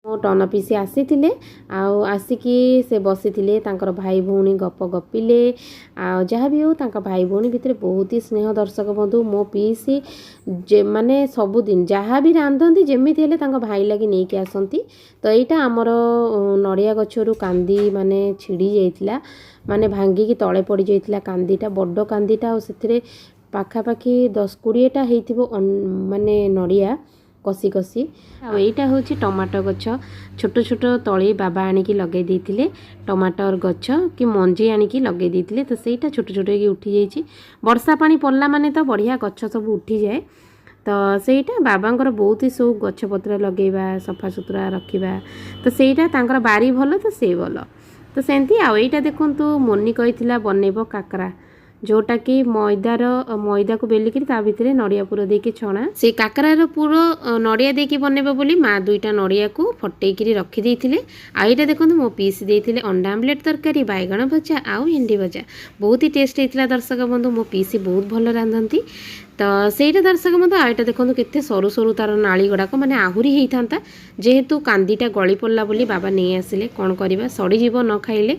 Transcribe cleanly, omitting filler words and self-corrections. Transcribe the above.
ମୋ ଟନ ପିସି ଆସିଥିଲେ ଆସିକି ସେ ବସିଥିଲେ ତାଙ୍କର ଭାଇ ଭଉଣୀ ଗପ ଗପିଲେ ଯାହା ବି ହେଉ ତାଙ୍କ ଭାଇ ଭଉଣୀ ଭିତରେ ବହୁତ ହି ସ୍ନେହ ଦର୍ଶକ ବନ୍ଧୁ ମୋ ପିଇସି ମାନେ ସବୁଦିନ ଯାହା ବି ରାନ୍ଧନ୍ତି ଯେମିତି ହେଲେ ତାଙ୍କ ଭାଇ ଲାଗି ନେଇକି ଆସନ୍ତି। ତ ଏଇଟା ଆମର ନଡ଼ିଆ ଗଛରୁ କାନ୍ଦି ମାନେ ଛିଡ଼ି ଯାଇଥିଲା ମାନେ ଭାଙ୍ଗିକି ତଳେ ପଡ଼ି ଯାଇଥିଲା କାନ୍ଦିଟା ବଡ଼ କାନ୍ଦିଟା ଆଉ ସେଥିରେ ପାଖାପାଖି 10-20ଟା ହେଇଥିବ ମାନେ ନଡ଼ିଆ କଷି କଷି। ଆଉ ଏଇଟା ହେଉଛି ଟମାଟୋ ଗଛ ଛୋଟ ଛୋଟ ତଳି ବାବା ଆଣିକି ଲଗାଇ ଦେଇଥିଲେ ଟମାଟର ଗଛ କି ମଞ୍ଜି ଆଣିକି ଲଗାଇ ଦେଇଥିଲେ ତ ସେଇଟା ଛୋଟ ଛୋଟ ହେଇକି ଉଠିଯାଇଛି। ବର୍ଷା ପାଣି ପଡ଼ିଲା ମାନେ ତ ବଢ଼ିଆ ଗଛ ସବୁ ଉଠିଯାଏ। ତ ସେଇଟା ବାବାଙ୍କର ବହୁତ ହି ସଉକ ଗଛପତ୍ର ଲଗାଇବା ସଫାସୁତୁରା ରଖିବା ତ ସେଇଟା ତାଙ୍କର ବାରି ଭଲ ତ ସେ ଭଲ ତ ସେମିତି। ଆଉ ଏଇଟା ଦେଖନ୍ତୁ ମୋନି କହିଥିଲା ବନେଇବ କାକରା जोटाकि मैदा को बेलिकी ता भितर नड़िया पुर देकी छणा से काकरार पुर नड़िया देकी बनइबा बोली माँ दुईटा नड़िया को फटेइकी रखी देइथिले। आईटा देखंतु मो पीस देइथिले अंडा आमलेट तरकारी बैगण भजा आउ भेंडी भजा बहुत ही टेस्ट होइथिला। दर्शक बंधु मो पीसी बहुत भल रांधती तो ସେଇଟା दर्शक बंधु आईटा देखंतु केते सरू सरू तार नाली गुड़ाक माने आहुरी हेइथांता जेहेतु कांदीटा गली पड़ला बोली बाबा नहीं आसिले कौन करवा सड़ी जीव न खाइले